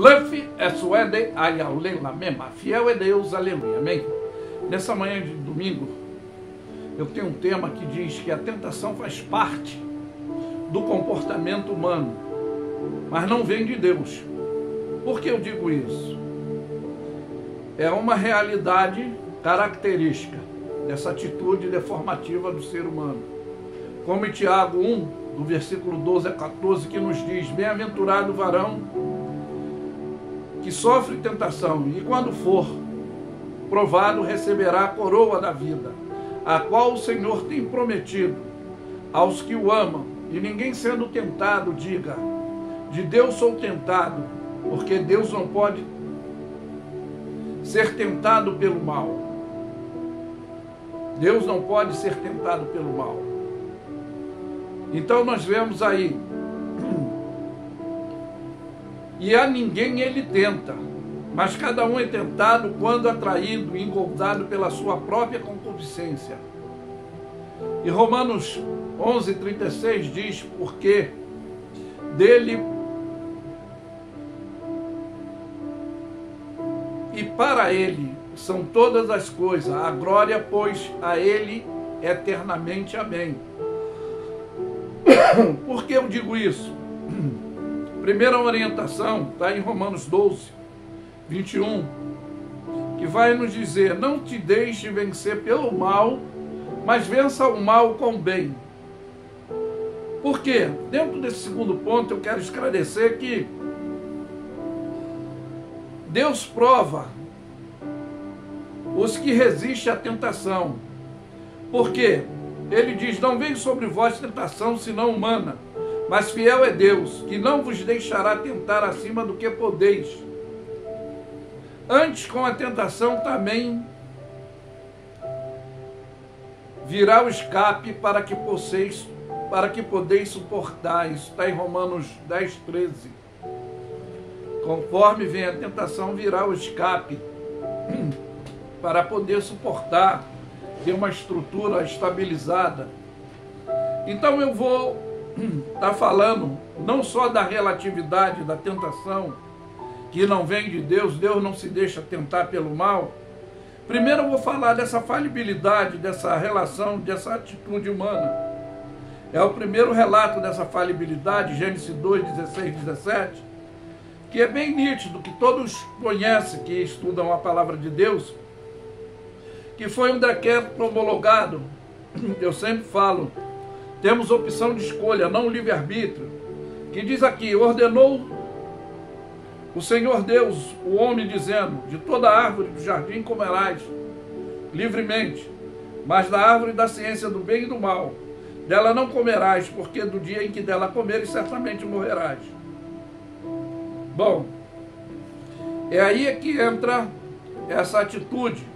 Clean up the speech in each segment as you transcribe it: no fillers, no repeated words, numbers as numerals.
Lef Esuede Ayaulema Mema. Fiel é Deus, aleluia. Amém? Nessa manhã de domingo, eu tenho um tema que diz que a tentação faz parte do comportamento humano, mas não vem de Deus. Por que eu digo isso? É uma realidade característica dessa atitude deformativa do ser humano. Como em Tiago 1, do versículo 12 a 14, que nos diz: bem-aventurado o varão que sofre tentação, e quando for provado, receberá a coroa da vida, a qual o Senhor tem prometido aos que o amam. E ninguém sendo tentado diga: de Deus sou tentado, porque Deus não pode ser tentado pelo mal. Deus não pode ser tentado pelo mal. Então nós vemos aí, e a ninguém ele tenta, mas cada um é tentado quando atraído e engordado pela sua própria concupiscência. E Romanos 11:36 diz: porque dele e para ele são todas as coisas, a glória, pois a ele eternamente. Amém. Por que eu digo isso? Primeira orientação está em Romanos 12:21, que vai nos dizer: não te deixe vencer pelo mal, mas vença o mal com o bem. Por quê? Dentro desse segundo ponto eu quero esclarecer que Deus prova os que resistem à tentação. Por quê? Ele diz: não vem sobre vós tentação senão humana, mas fiel é Deus, que não vos deixará tentar acima do que podeis. Antes, com a tentação também virá o escape para que podeis suportar. Isso está em Romanos 10:13. Conforme vem a tentação, virá o escape para poder suportar, ter uma estrutura estabilizada. Então eu vou estar falando não só da relatividade da tentação, que não vem de Deus, Deus não se deixa tentar pelo mal. Primeiro eu vou falar dessa falibilidade, dessa relação, dessa atitude humana. É o primeiro relato dessa falibilidade, Gênesis 2:16-17, que é bem nítido, que todos conhecem, que estudam a palavra de Deus, que foi um decreto homologado. Eu sempre falo, temos opção de escolha, não livre-arbítrio, que diz aqui: ordenou o Senhor Deus o homem, dizendo: de toda árvore do jardim comerás livremente, mas da árvore da ciência do bem e do mal, dela não comerás, porque do dia em que dela comeres, certamente morrerás. Bom, é aí que entra essa atitude.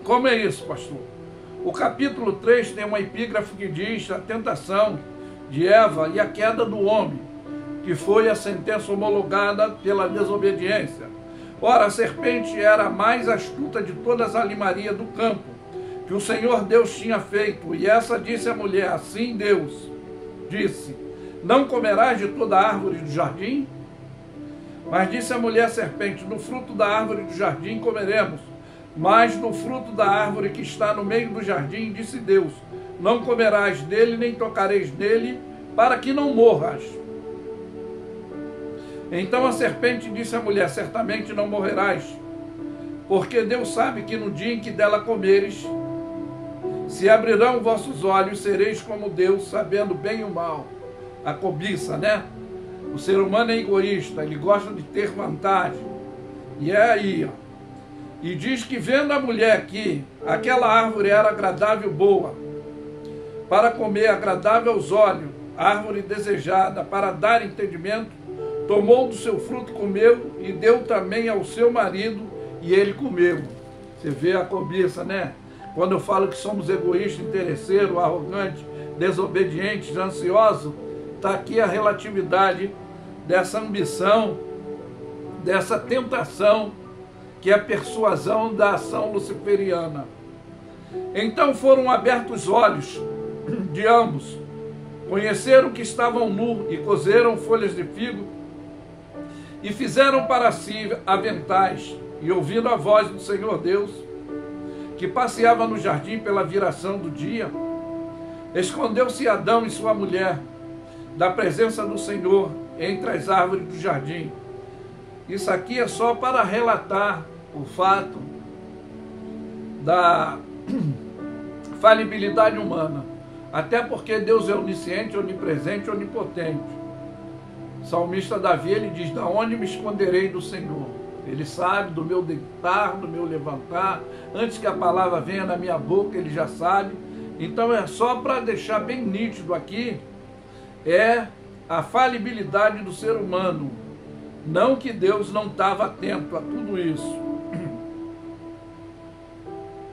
Como é isso, pastor? O capítulo 3 tem uma epígrafe que diz: a tentação de Eva e a queda do homem, que foi a sentença homologada pela desobediência. Ora, a serpente era a mais astuta de todas as animarias do campo, que o Senhor Deus tinha feito. E essa disse à mulher: assim Deus disse: não comerás de toda árvore do jardim? Mas disse a mulher à serpente: do fruto da árvore do jardim comeremos, mas do fruto da árvore que está no meio do jardim, disse Deus: não comerás dele, nem tocareis nele, para que não morras. Então a serpente disse à mulher: certamente não morrerás, porque Deus sabe que no dia em que dela comeres, se abrirão vossos olhos, sereis como Deus, sabendo bem e o mal. A cobiça, né? O ser humano é egoísta, ele gosta de ter vantagem. E é aí, ó. E diz que, vendo a mulher que aquela árvore era agradável e boa, para comer, agradável aos olhos, árvore desejada, para dar entendimento, tomou do seu fruto, comeu, e deu também ao seu marido, e ele comeu. Você vê a cobiça, né? Quando eu falo que somos egoístas, interesseiros, arrogantes, desobedientes, ansiosos, está aqui a relatividade dessa ambição, dessa tentação, que é a persuasão da ação luciferiana. Então foram abertos os olhos de ambos, conheceram que estavam nus e cozeram folhas de figo E fizeram para si aventais, e ouvindo a voz do Senhor Deus, que passeava no jardim pela viração do dia, escondeu-se Adão e sua mulher da presença do Senhor entre as árvores do jardim. Isso aqui é só para relatar o fato da falibilidade humana, até porque Deus é onisciente, onipresente, onipotente. O salmista Davi, ele diz: da onde me esconderei do Senhor? Ele sabe do meu deitar, do meu levantar, antes que a palavra venha na minha boca, ele já sabe. Então é só para deixar bem nítido aqui, é a falibilidade do ser humano, não que Deus não estava atento a tudo isso.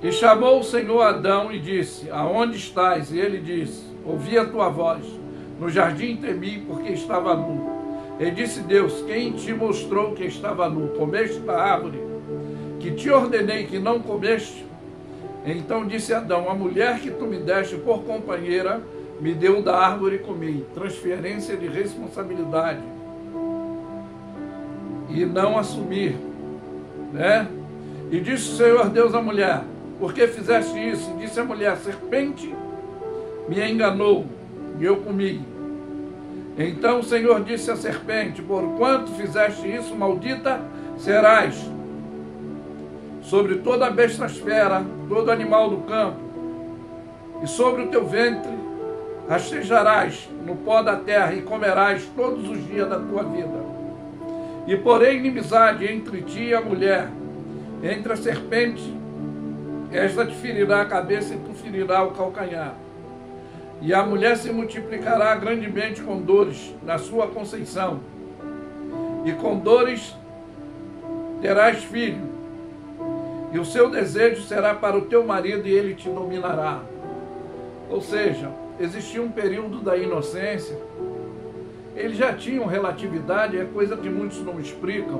E chamou o Senhor Adão e disse: aonde estás? E ele disse: ouvi a tua voz, no jardim temi, porque estava nu. E disse Deus: quem te mostrou que estava nu? Comeste da árvore que te ordenei que não comeste? Então disse Adão: a mulher que tu me deste por companheira me deu da árvore e comi. Transferência de responsabilidade e não assumir, né? E disse o Senhor Deus à mulher: por que fizeste isso? E disse a mulher: a serpente me enganou e eu comi. Então o Senhor disse à serpente: porquanto fizeste isso, maldita serás sobre toda a bestasfera, todo animal do campo, e sobre o teu ventre rastejarás no pó da terra, e comerás todos os dias da tua vida. E porém inimizade entre ti e a mulher, entre a serpente, esta te ferirá a cabeça e tu ferirá o calcanhar. E a mulher se multiplicará grandemente com dores na sua conceição, e com dores terás filho, e o seu desejo será para o teu marido, e ele te dominará. Ou seja, existia um período da inocência, eles já tinham relatividade, é coisa que muitos não explicam.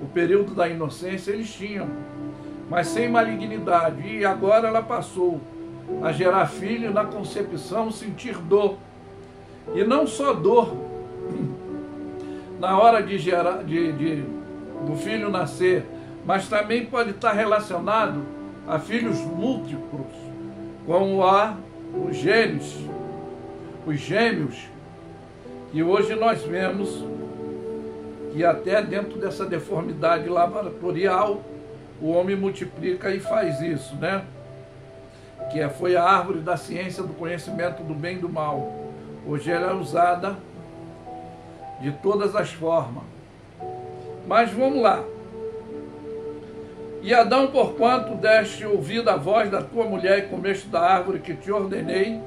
O período da inocência eles tinham, mas sem malignidade, e agora ela passou a gerar filho, na concepção sentir dor, e não só dor na hora de gerar, do filho nascer, mas também pode estar relacionado a filhos múltiplos, como os gêmeos, que hoje nós vemos que até dentro dessa deformidade laboratorial o homem multiplica e faz isso, né? Que foi a árvore da ciência do conhecimento do bem e do mal. Hoje ela é usada de todas as formas. Mas vamos lá. E Adão, porquanto deste ouvido à voz da tua mulher e comeste da árvore que te ordenei,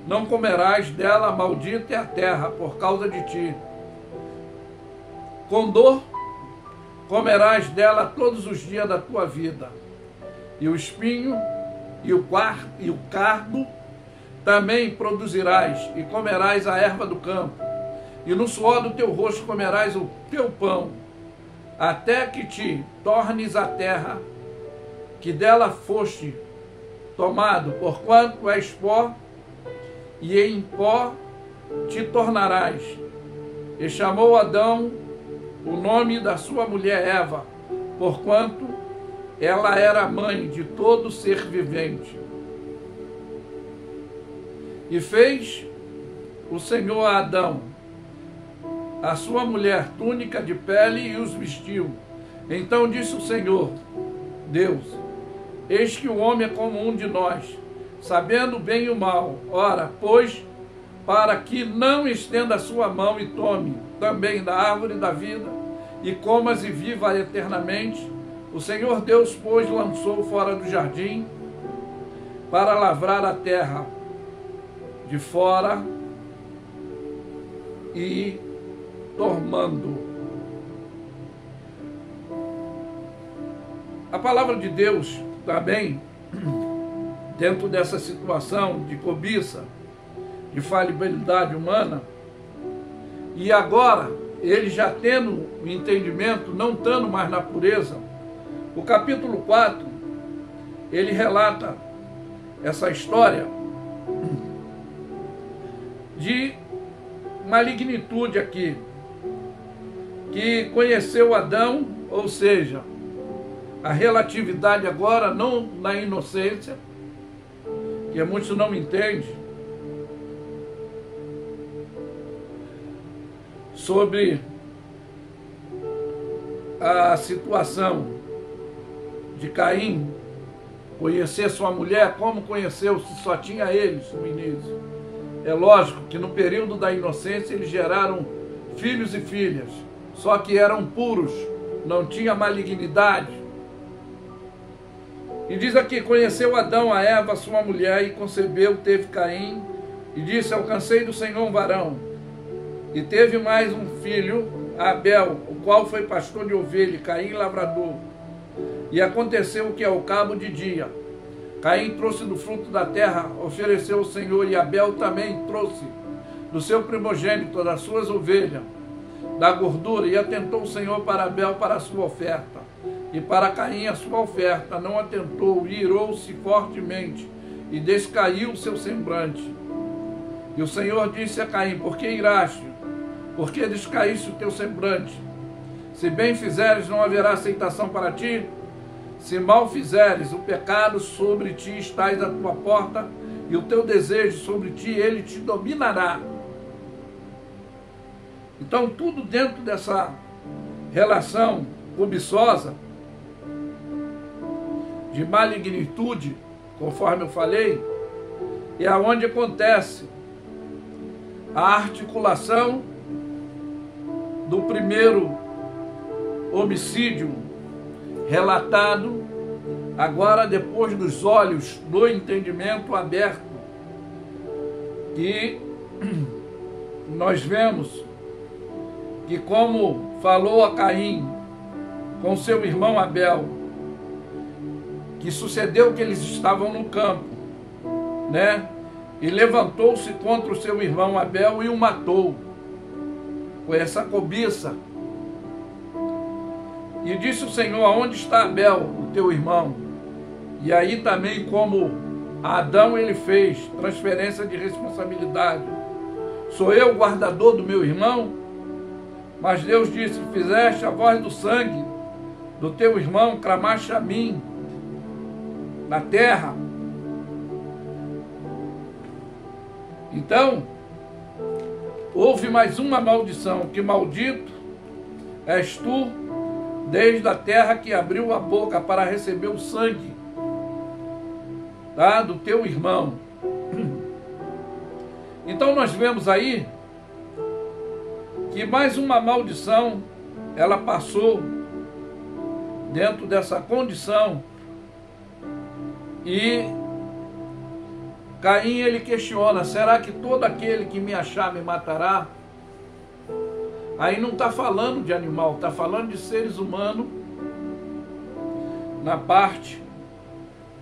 não comerás dela, maldita é a terra por causa de ti. Com dor comerás dela todos os dias da tua vida, e o espinho e o cardo também produzirás, e comerás a erva do campo, e no suor do teu rosto comerás o teu pão, até que te tornes a terra, que dela foste tomado, porquanto és pó, e em pó te tornarás. E chamou Adão o nome da sua mulher Eva, porquanto ela era mãe de todo ser vivente. E fez o Senhor a Adão, a sua mulher, túnica de pele, e os vestiu. Então disse o Senhor Deus: eis que o homem é como um de nós, sabendo o bem e o mal. Ora, pois, para que não estenda a sua mão e tome também da árvore da vida, e comas e viva eternamente, o Senhor Deus, pois, lançou fora do jardim para lavrar a terra de fora e tormando. A palavra de Deus também, dentro dessa situação de cobiça, de falibilidade humana, e agora, ele já tendo o entendimento, não estando mais na pureza, o capítulo 4, ele relata essa história de malignitude aqui, que conheceu Adão, ou seja, a relatividade agora, não na inocência, que muitos não entendem, sobre a situação de Caim conhecer sua mulher, como conheceu, se só tinha eles no início. É lógico que no período da inocência eles geraram filhos e filhas, só que eram puros, não tinha malignidade. E diz aqui, conheceu Adão a Eva, sua mulher, e concebeu, teve Caim, e disse, alcancei do Senhor um varão. E teve mais um filho, Abel, o qual foi pastor de ovelha, Caim lavrador. E aconteceu que ao cabo de dia, Caim trouxe do fruto da terra, ofereceu ao Senhor, e Abel também trouxe do seu primogênito, das suas ovelhas, da gordura, e atentou o Senhor para Abel para a sua oferta. E para Caim a sua oferta não atentou, e irou-se fortemente, e descaiu o seu semblante. E o Senhor disse a Caim, por que iraste? Por que descaíste o teu semblante? Se bem fizeres, não haverá aceitação para ti? Se mal fizeres, o pecado sobre ti estás à tua porta, e o teu desejo sobre ti, ele te dominará. Então, tudo dentro dessa relação cobiçosa, de malignitude, conforme eu falei, é aonde acontece a articulação do primeiro homicídio relatado, agora depois dos olhos do entendimento aberto, que nós vemos que, como falou a Caim com seu irmão Abel, que sucedeu que eles estavam no campo, né? E levantou-se contra o seu irmão Abel e o matou, com essa cobiça. E disse o Senhor, aonde está Abel, o teu irmão? E aí também, como a Adão ele fez transferência de responsabilidade. Sou eu o guardador do meu irmão? Mas Deus disse, fizeste a voz do sangue do teu irmão, clamaste a mim na terra. Então, houve mais uma maldição, que maldito és tu desde a terra que abriu a boca para receber o sangue, tá, do teu irmão. Então nós vemos aí que mais uma maldição ela passou dentro dessa condição. E Caim ele questiona, será que todo aquele que me achar me matará? Aí não está falando de animal, está falando de seres humanos na parte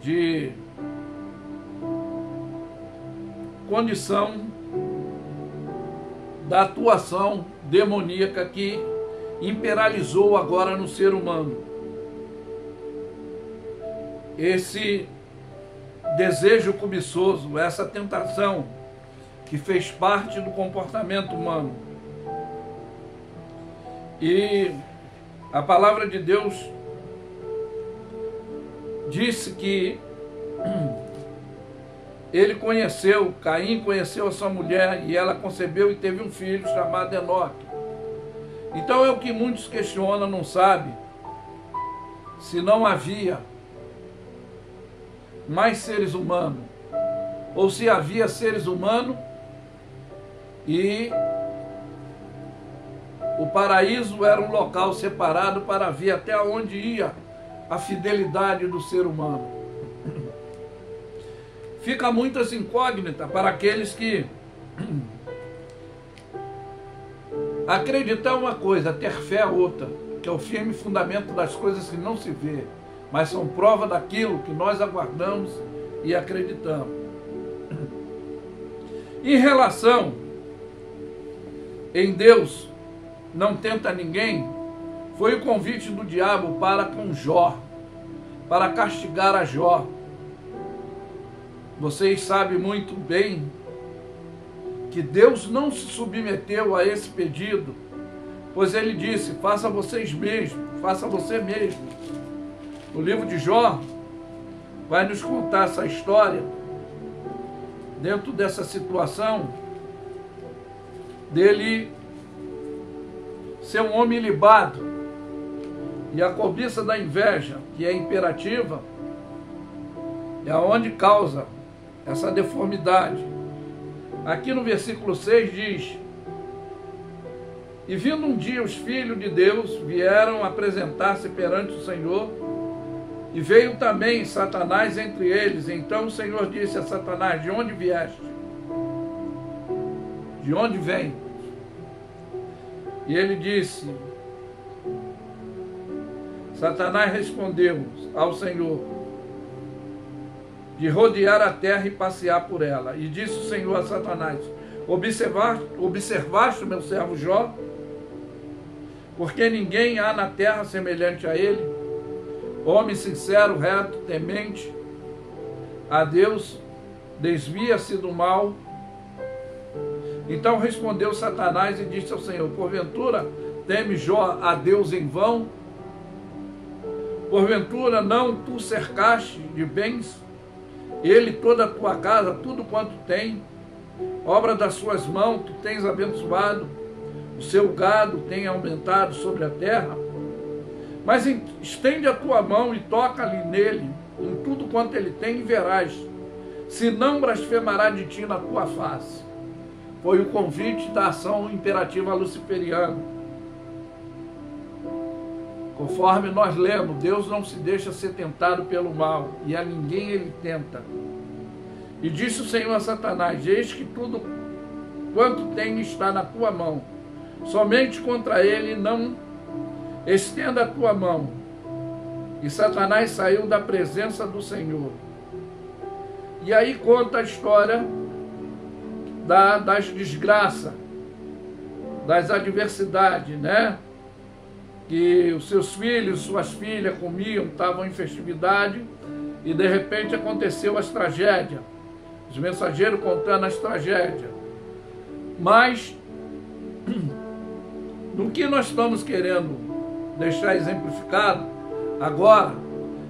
de condição da atuação demoníaca que imperializou agora no ser humano. Esse desejo cobiçoso, essa tentação que fez parte do comportamento humano. E a palavra de Deus disse que ele conheceu, Caim conheceu a sua mulher e ela concebeu e teve um filho chamado Enoque. Então é o que muitos questionam, não sabem, se não havia mais seres humanos, ou se havia seres humanos e o paraíso era um local separado para ver até onde ia a fidelidade do ser humano. Fica muitas incógnitas para aqueles que acreditar uma coisa, ter fé é outra, que é o firme fundamento das coisas que não se vê, mas são prova daquilo que nós aguardamos e acreditamos. Em relação em Deus não tenta ninguém, foi o convite do diabo para com Jó, para castigar a Jó. Vocês sabem muito bem que Deus não se submeteu a esse pedido pois ele disse, faça vocês mesmos, faça você mesmo. O livro de Jó vai nos contar essa história, dentro dessa situação, dele ser um homem ilibado, e a cobiça da inveja, que é imperativa, é onde causa essa deformidade. Aqui no versículo 6 diz, e vindo um dia os filhos de Deus vieram apresentar-se perante o Senhor, e veio também Satanás entre eles. Então o Senhor disse a Satanás, de onde vieste? De onde vem? E ele disse, Satanás respondeu ao Senhor, de rodear a terra e passear por ela. E disse o Senhor a Satanás, observaste o meu servo Jó? Porque ninguém há na terra semelhante a ele, homem sincero, reto, temente a Deus, desvia-se do mal. Então respondeu Satanás e disse ao Senhor, porventura teme Jó a Deus em vão? Porventura não tu cercaste de bens ele toda a tua casa, tudo quanto tem, obra das suas mãos, tu tens abençoado, o seu gado tem aumentado sobre a terra? Mas estende a tua mão e toca-lhe nele, em tudo quanto ele tem, e verás, se não blasfemará de ti na tua face. Foi o convite da ação imperativa luciferiana. Conforme nós lemos, Deus não se deixa ser tentado pelo mal, e a ninguém ele tenta. E disse o Senhor a Satanás, eis que tudo quanto tem está na tua mão, somente contra ele não estenda a tua mão. E Satanás saiu da presença do Senhor. E aí conta a história das desgraças, das adversidades, né? Que os seus filhos, suas filhas comiam, estavam em festividade, e de repente aconteceu as tragédias. Os mensageiros contando as tragédias. Mas, no que nós estamos querendo deixar exemplificado agora,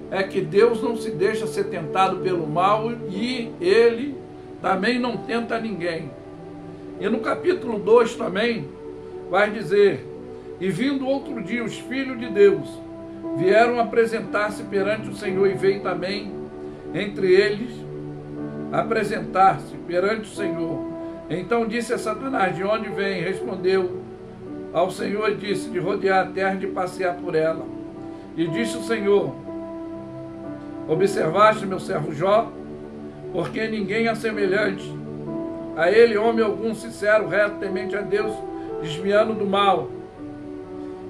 é que Deus não se deixa ser tentado pelo mal, e ele também não tenta ninguém. E no capítulo 2 também vai dizer, e vindo outro dia os filhos de Deus vieram apresentar-se perante o Senhor, e veio também entre eles apresentar-se perante o Senhor. Então disse a Satanás, de onde vem? Respondeu ao Senhor e disse, de rodear a terra e de passear por ela. E disse o Senhor, observaste meu servo Jó? Porque ninguém é semelhante a ele, homem algum sincero, reto, temente a Deus, desviando do mal,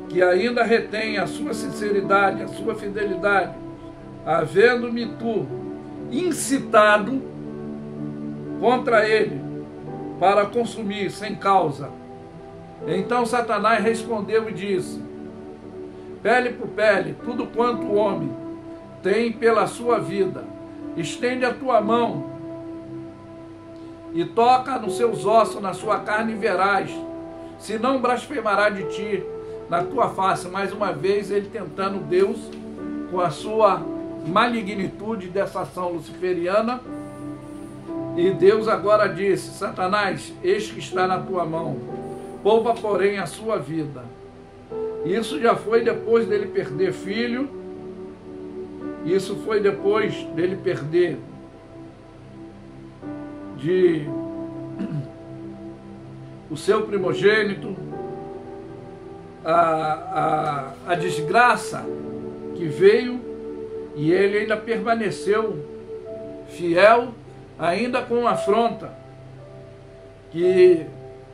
que ainda retém a sua sinceridade, a sua fidelidade, havendo-me tu incitado contra ele para consumir sem causa. Então Satanás respondeu e disse, pele por pele, tudo quanto o homem tem pela sua vida, estende a tua mão e toca nos seus ossos, na sua carne, e verás, se não blasfemará de ti na tua face. Mais uma vez ele tentando Deus com a sua malignitude dessa ação luciferiana. E Deus agora disse, Satanás, eis que está na tua mão, poupa porém a sua vida. Isso já foi depois dele perder filho, isso foi depois dele perder o seu primogênito, a desgraça que veio, e ele ainda permaneceu fiel, ainda com afronta, que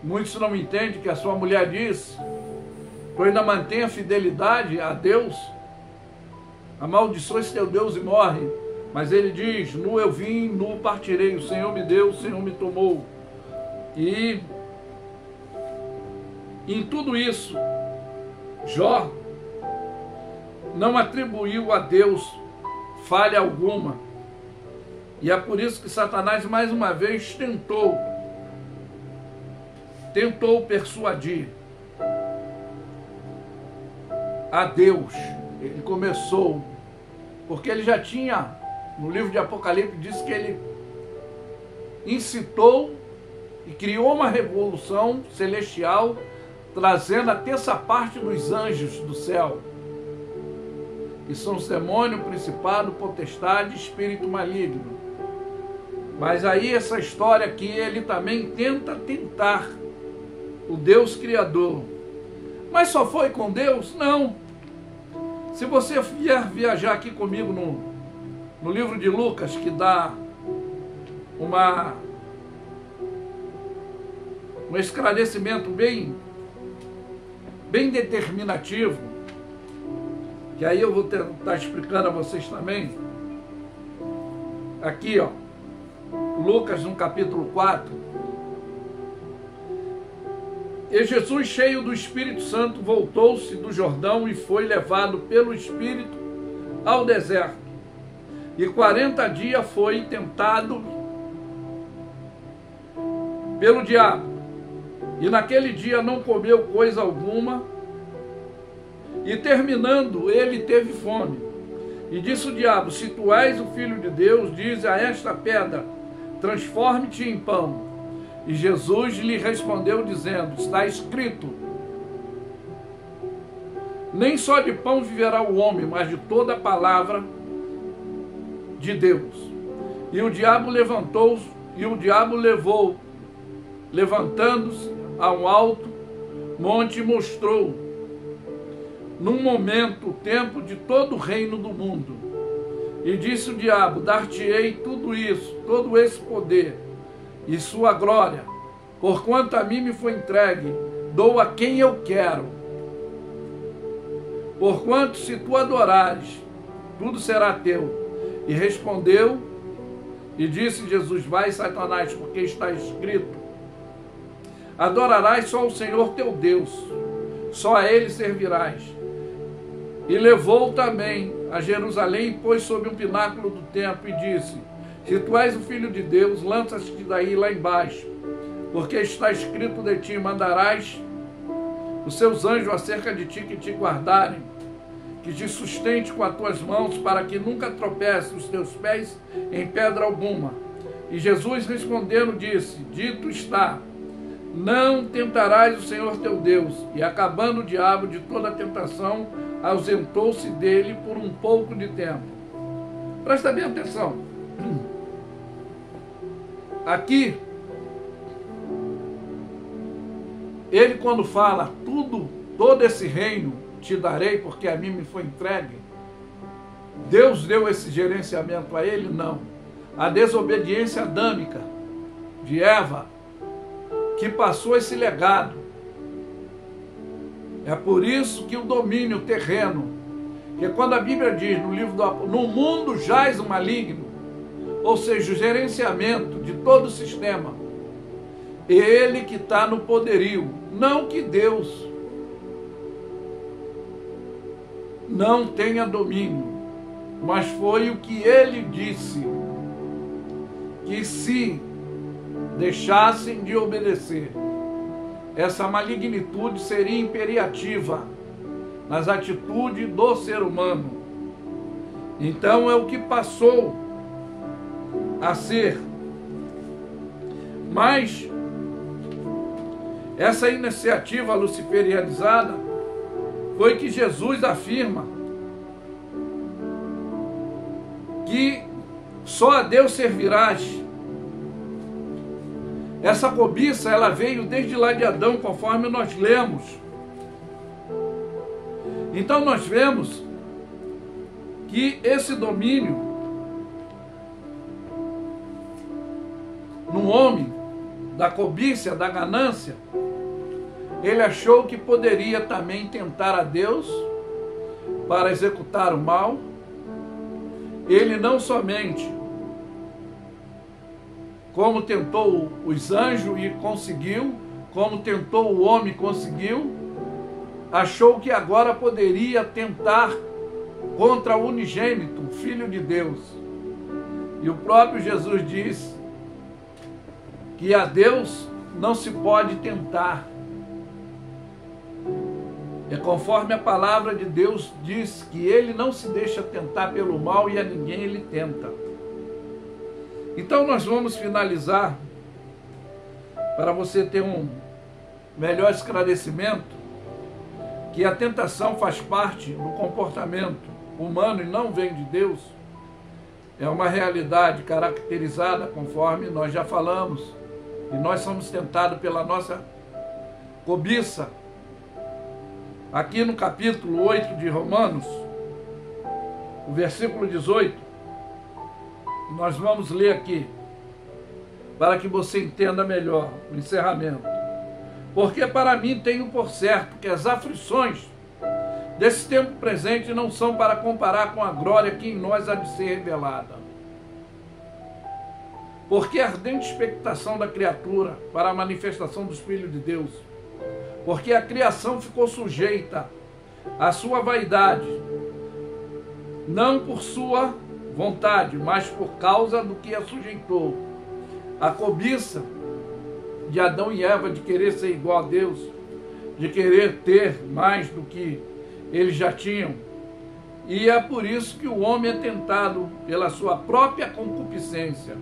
muitos não entendem, que a sua mulher disse, tu ainda mantém a fidelidade a Deus, amaldiçoa esse teu Deus e morre. Mas ele diz, nu eu vim, nu partirei, o Senhor me deu, o Senhor me tomou. E em tudo isso, Jó não atribuiu a Deus falha alguma. E é por isso que Satanás mais uma vez tentou persuadir. a Deus. Ele começou, porque ele já tinha, no livro de Apocalipse, diz que ele incitou e criou uma revolução celestial, trazendo a terça parte dos anjos do céu, que são os demônios, principado, potestade, espírito maligno. Mas aí essa história aqui, ele também tentar o Deus Criador. Mas só foi com Deus? Não. Se você vier viajar aqui comigo no livro de Lucas, que dá um esclarecimento bem determinativo, que aí eu vou estar explicando a vocês também. Aqui, ó, Lucas no capítulo 4. E Jesus, cheio do Espírito Santo, voltou-se do Jordão e foi levado pelo Espírito ao deserto. E 40 dias foi tentado pelo diabo. E naquele dia não comeu coisa alguma. E terminando, ele teve fome. E disse o diabo: se tu és o Filho de Deus, dize a esta pedra: transforme-te em pão. E Jesus lhe respondeu dizendo: está escrito, nem só de pão viverá o homem, mas de toda a palavra de Deus. E o diabo levou, levantando-se a um alto monte, mostrou num momento o tempo de todo o reino do mundo. E disse o diabo: dar-te-ei tudo isso, todo esse poder e sua glória, porquanto a mim me foi entregue, dou a quem eu quero. Porquanto se tu adorares, tudo será teu. E respondeu e disse Jesus: vai, Satanás, porque está escrito, adorarás só o Senhor teu Deus, só a ele servirás. E levou também a Jerusalém e pôs sobre um pináculo do templo e disse: se tu és o Filho de Deus, lança-te daí lá embaixo, porque está escrito de ti: mandarás os seus anjos acerca de ti, que te guardarem, que te sustente com as tuas mãos, para que nunca tropece os teus pés em pedra alguma. E Jesus respondendo disse: dito está, não tentarás o Senhor teu Deus. E acabando o diabo de toda a tentação, ausentou-se dele por um pouco de tempo. Presta bem atenção. Aqui, ele quando fala todo esse reino te darei, porque a mim me foi entregue, Deus deu esse gerenciamento a ele? Não. A desobediência adâmica de Eva que passou esse legado. É por isso que o domínio terreno, que quando a Bíblia diz no livro no mundo jaz o maligno, ou seja, o gerenciamento de todo o sistema, ele que está no poderio, não que Deus não tenha domínio, mas foi o que ele disse, que se deixassem de obedecer, essa malignitude seria imperativa nas atitudes do ser humano. Então é o que passou a ser. Mas essa iniciativa luciferianizada foi que Jesus afirma que só a Deus servirás. Essa cobiça, ela veio desde lá de Adão, conforme nós lemos. Então nós vemos que esse domínio no homem, da cobiça, da ganância, ele achou que poderia também tentar a Deus para executar o mal. Ele não somente como tentou os anjos e conseguiu, como tentou o homem e conseguiu, achou que agora poderia tentar contra o unigênito, o Filho de Deus. E o próprio Jesus disse que a Deus não se pode tentar. É conforme a palavra de Deus diz que ele não se deixa tentar pelo mal e a ninguém ele tenta. Então nós vamos finalizar, para você ter um melhor esclarecimento, que a tentação faz parte do comportamento humano e não vem de Deus. É uma realidade caracterizada, conforme nós já falamos, e nós somos tentados pela nossa cobiça. Aqui no capítulo 8 de Romanos, o versículo 18, nós vamos ler aqui, para que você entenda melhor o encerramento. Porque para mim tenho por certo que as aflições desse tempo presente não são para comparar com a glória que em nós há de ser revelada. Porque a ardente expectação da criatura para a manifestação dos filhos de Deus, porque a criação ficou sujeita à sua vaidade, não por sua vontade, mas por causa do que a sujeitou. A cobiça de Adão e Eva de querer ser igual a Deus, de querer ter mais do que eles já tinham. E é por isso que o homem é tentado pela sua própria concupiscência,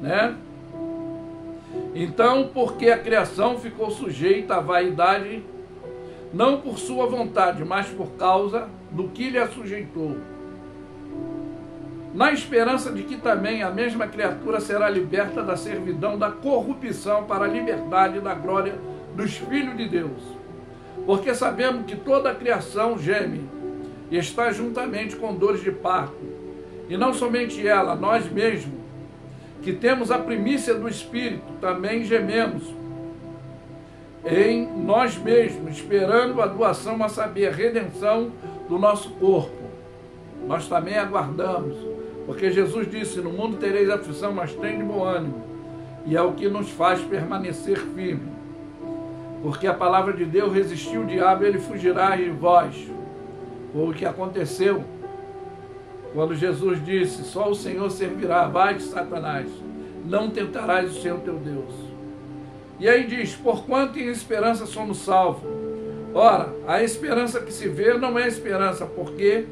né? Então, porque a criação ficou sujeita à vaidade, não por sua vontade, mas por causa do que lhe a sujeitou, na esperança de que também a mesma criatura será liberta da servidão da corrupção para a liberdade da glória dos filhos de Deus. Porque sabemos que toda a criação geme e está juntamente com dores de parto, e não somente ela, nós mesmos, que temos a primícia do Espírito, também gememos em nós mesmos, esperando a doação, a saber, a redenção do nosso corpo. Nós também aguardamos, porque Jesus disse: no mundo tereis aflição, mas tem de bom ânimo, e é o que nos faz permanecer firme. Porque a palavra de Deus resistiu o diabo, ele fugirá de vós. Foi o que aconteceu quando Jesus disse: só o Senhor servirá, vai de Satanás, não tentarás o Senhor teu Deus. E aí diz: porquanto em esperança somos salvos. Ora, a esperança que se vê não é esperança, porque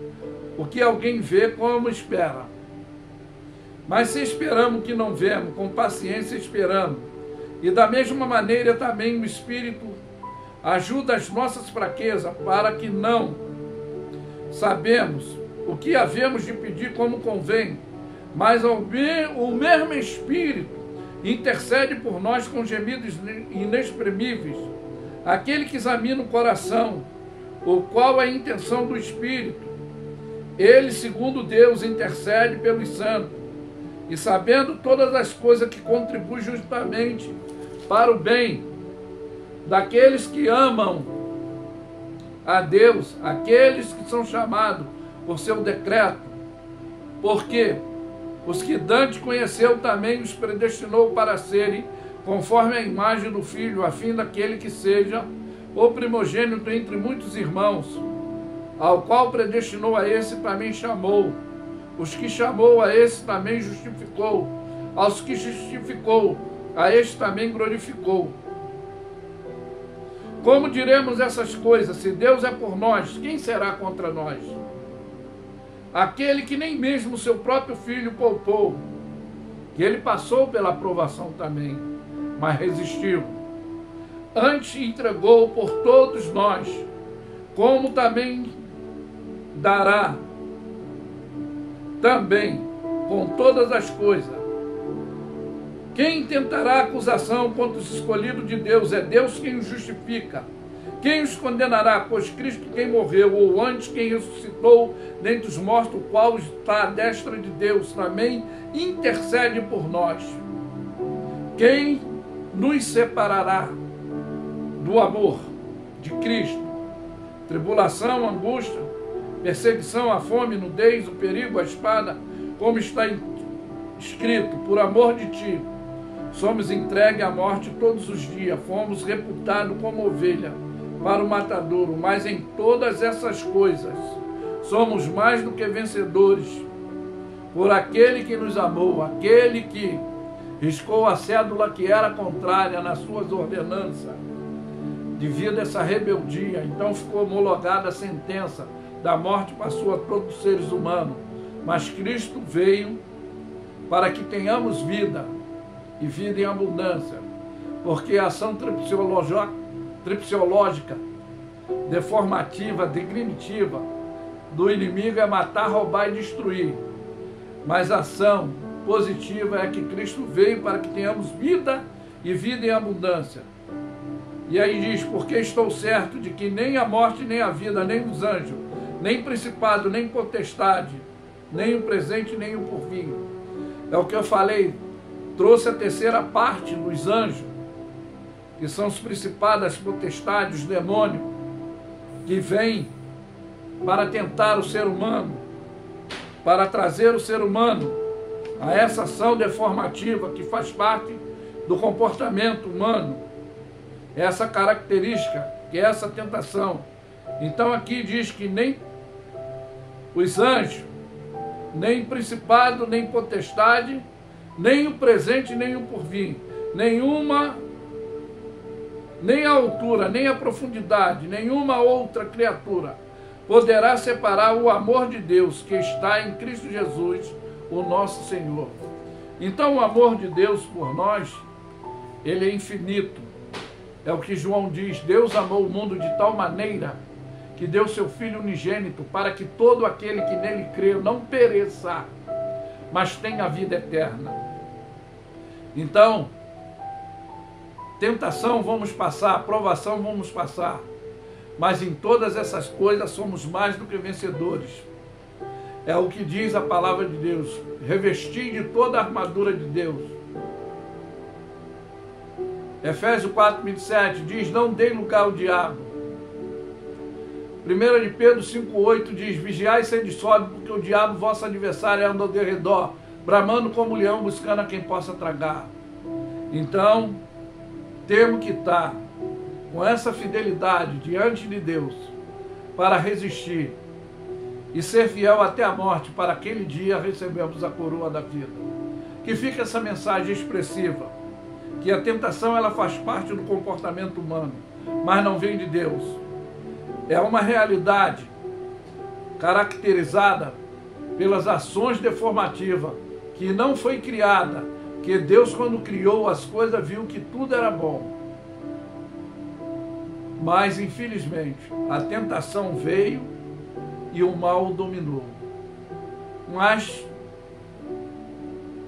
o que alguém vê, como espera. Mas se esperamos o que não vemos, com paciência esperamos. E da mesma maneira também o Espírito ajuda as nossas fraquezas, para que não sabemos o que havemos de pedir como convém, mas o mesmo Espírito intercede por nós com gemidos inexprimíveis. Aquele que examina o coração, o qual é a intenção do Espírito, ele, segundo Deus, intercede pelos santos, e sabendo todas as coisas que contribuem justamente para o bem daqueles que amam a Deus, aqueles que são chamados por seu decreto, porque os que Dante conheceu também os predestinou para serem conforme a imagem do Filho, a fim daquele que seja o primogênito entre muitos irmãos. Ao qual predestinou, a esse também chamou. Os que chamou, a esse também justificou. Aos que justificou, a este também glorificou. Como diremos essas coisas? Se Deus é por nós, quem será contra nós? Aquele que nem mesmo seu próprio Filho poupou, que ele passou pela aprovação também, mas resistiu. Antes entregou por todos nós, como também dará também com todas as coisas. Quem tentará acusação contra os escolhidos de Deus? É Deus quem os justifica. Quem os condenará? Pois Cristo quem morreu, ou antes quem ressuscitou dentre os mortos, o qual está à destra de Deus, também intercede por nós. Quem nos separará do amor de Cristo? Tribulação, angústia, perseguição, a fome, nudez, o perigo, a espada, como está escrito: por amor de ti somos entregues à morte todos os dias, fomos reputados como ovelha para o matadouro, mas em todas essas coisas somos mais do que vencedores por aquele que nos amou, aquele que riscou a cédula que era contrária nas suas ordenanças, devido a essa rebeldia. Então ficou homologada a sentença da morte passou a todos os seres humanos. Mas Cristo veio para que tenhamos vida, e vida em abundância. Porque a ação tripsiológica, deformativa, degregativa do inimigo é matar, roubar e destruir. Mas a ação positiva é que Cristo veio para que tenhamos vida e vida em abundância. E aí diz, porque estou certo de que nem a morte, nem a vida, nem os anjos, nem principado, nem potestade, nem o presente, nem o porvir. É o que eu falei, trouxe a terceira parte dos anjos, que são os principados, as potestades, os demônios, que vêm para tentar o ser humano, para trazer o ser humano a essa ação deformativa que faz parte do comportamento humano, essa característica, que é essa tentação. Então aqui diz que nem os anjos, nem principado, nem potestade, nem o presente, nem o porvir, nem a altura, nem a profundidade, nenhuma outra criatura poderá separar o amor de Deus que está em Cristo Jesus, o nosso Senhor. Então o amor de Deus por nós, ele é infinito. É o que João diz, Deus amou o mundo de tal maneira que deu seu Filho unigênito para que todo aquele que nele crê não pereça, mas tenha a vida eterna. Então, tentação vamos passar, provação vamos passar, mas em todas essas coisas somos mais do que vencedores. É o que diz a palavra de Deus, revestir de toda a armadura de Deus. Efésios 4:27 diz, não dê lugar ao diabo. 1 de Pedro 5:8 diz, vigiai e sede sóbrio, porque o diabo, vosso adversário, anda ao redor, bramando como leão, buscando a quem possa tragar. Então, temos que estar com essa fidelidade diante de Deus para resistir e ser fiel até a morte, para aquele dia recebermos a coroa da vida. Que fica essa mensagem expressiva, que a tentação ela faz parte do comportamento humano, mas não vem de Deus. É uma realidade caracterizada pelas ações deformativas, que não foi criada, que Deus, quando criou as coisas, viu que tudo era bom. Mas, infelizmente, a tentação veio e o mal o dominou. Mas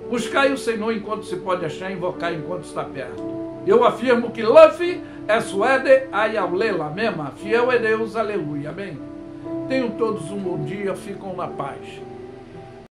buscai o Senhor enquanto se pode achar, invocar enquanto está perto. Eu afirmo que Luffy é suede ayaulela mesma, fiel é Deus, aleluia, amém? Tenham todos um bom dia, ficam na paz.